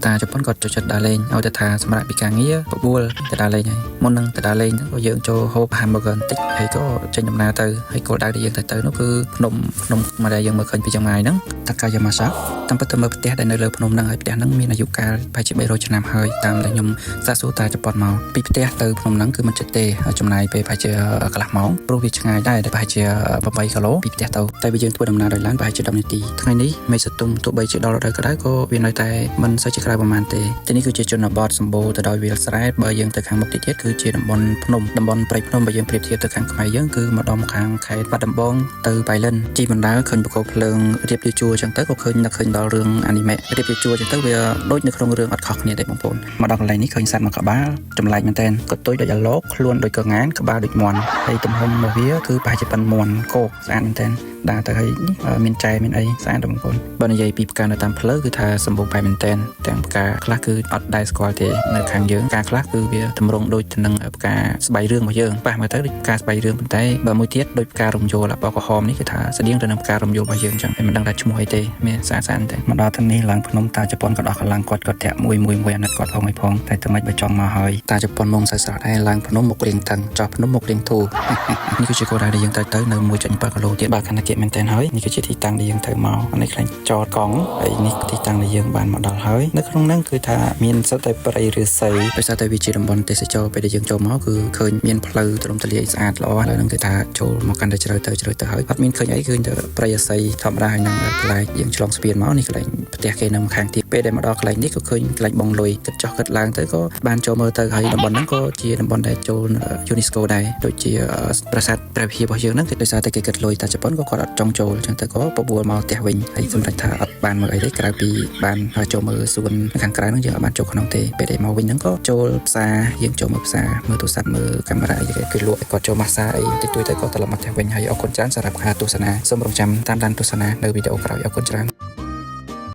តាជប៉ុនគាត់ចូលចិត្តដើរលេងឲ្យតែថាសម្រាប់ពីការងារបបួលទៅដើរលេងហើយមុននឹងទៅដើរលេងហ្នឹងក៏យើងចូលហូប hamburger បន្តិចហើយក៏ចេញដំណើរទៅហើយគោលដៅដែលយើងទៅនោះគឺភ្នំមួយដែលយើងមើលឃើញពីចម្ងាយហ្នឹងតាកាយ៉ាម៉ាសាតាមពិតទៅមើលផ្ទះដែលនៅលើភ្នំហ្នឹងហើយផ្ទះហ្នឹងមានអាយុកាលប្រហែលជា300ឆ្នាំហើយតាមដែលខ្ញុំសាកសួរតាជប៉ុនមកពីផ្ទះទៅភ្នំហ្នឹងគឺមិនចិត្តទេចំណាយពេលប្រហែលជាកន្លះម៉ោងព្រោះវាឆ្ងាយដែរប្រហែលជា8គីឡូពីផ្ទះទៅតែបើយើងធ្វើដំណើរដោយឡានប្រហែលជា10នាទីថ្ងៃនេះមេឃសតុំទោះបីជាដល់រដូវក្តៅក៏វានៅតែមិនសូវជាក្តៅប្រហែលទេទីនេះគឺជាជនបទសម្បូរទៅដោយវាលស្រែបើយើងទៅខាងមុខទៀតគឺជាតំបន់ភ្នំតំបន់ព្រៃភ្នំបើយើងប្រៀបធៀបទៅខាងខ្មែរយើងគឺម្ដុំខាងខេត្តបាត់ដំបងទៅបៃលិនជីបណ្ដាឃើញបកោភ្លើងរៀបជាជួរអញ្ចឹងទៅក៏ឃើញដល់រឿងអានីម៉េរៀបជាជួរអញ្ចឹងទៅវាដូចនៅក្នុងរឿងអត់ខុសគ្នាទេបងប្អូនមកដល់កន្លែងនេះឃើញសត្វមួយក្បាលចម្លែកមែនតើក៏ទុយដូចអាឡូកខ្លួនដូចកងានក្បាលដូចមាន់ហើយទំហំរបស់វាគឺប្រហែលជាប៉ុនមាន់គោកស្អាតមែនតើដើរទៅហើយមានចែមានអីស្អាតបងប្អូនបើនិយាយពីផ្កានៅតាមផ្លូវគឺថាសម្បូរបែបមែនតើទាំងផ្កាខ្លះគឺអត់ដែលស្គាល់ទេនៅខាងយើងផ្កាខ្លះគឺវាតម្រង់ដូចទៅនឹងផ្កាស្បៃរឿងរបស់យើងប៉ះមើលទៅដូចផ្កាស្បៃរឿងប៉ុន្តែបើមួយទៀតដូចផ្ការំយោលបោកក្រហមនេះគឺថាស្តៀងទៅនឹងផ្ការំយោលរបស់យើងអញ្ចឹងហើយមិនដឹងថាឈ្មោះអីទេមានស្អាតតែមកដល់ទីនេះឡើងភ្នំតាជប៉ុនក៏ដោះកម្លាំងគាត់ធាក់មួយអាណិតគាត់ផងតែតែមិនបើចង់មកហើយតាជប៉ុនមកស្រស់ដែរឡើងភ្នំមុខរៀងតឹងចោះភ្នំមុខរៀងធូរនេះគឺជាគោលដៅដែលយើងទៅនៅ 1.7 គីឡូទៀតបើខណៈគិតមែនតើហើយនេះគឺជាទីតាំងដែលយើងត្រូវមកអានេះខ្លាញ់ចតកង់ហើយនេះទីតាំងដែលយើងបានមកដល់ហើយនៅក្នុងហ្នឹងគឺថាមានសិតតែព្រៃឫស្សីដោយសារតែវាជាតំបន់ទេសចរពេលដែលយើងចូលមកគឺឃើញមានផ្លូវទ្រង់ទ្រាយស្អាតល្អហើយហ្នឹងគឺថាចូលមកកាន់តែជ្រៅទៅហើយអត់មានឃើញអីឃើញតែព្រៃឫស្សីធម្មតាហើយនឹងផ្លែកយើងឆ្លងស្ពានមកនេះកន្លែងផ្ទះគេនៅខាងទៀតពេលដែលមកដល់កន្លែងនេះក៏ឃើញកន្លែងបងលុយគិតចុះគិតឡើងទៅក៏បានចូលមើលទៅហើយតំបន់ហ្នឹងក៏ជាតំបន់ដែលចូល UNESCO ដែរដូចជាប្រាសាទព្រះវិហាររបស់យើងហ្នឹងគឺដោយសារតែគេគិតលុយតាជប៉ុនក៏គាត់អត់ចង់ចូលអញ្ចឹងទៅក៏បបួលមកផ្ទះវិញហើយសម្រាប់ថាអត់បានមើលអីទេក្រៅពីបានចូលមើលសួនខាងក្រៅហ្នឹងយើងអត់បានចូលក្នុងទេពេលដែលមកវិញហ្នឹងក៏ចូលផ្សារយើងចូលមើលផ្សារមើលទូរស័ព្ទមើលកាមេរ៉ាអីគេលក់គាត់ចូលម៉ាស្សាអីតិចតួចទៅក៏ត្រឡប់មកផ្ទះវិញហើយអរគុណច្រើនសម្រាប់ការទស្សនាសូមរងចាំតាមដានទស្សនានៅវីដេអូក្រោយអរគុណច្រើន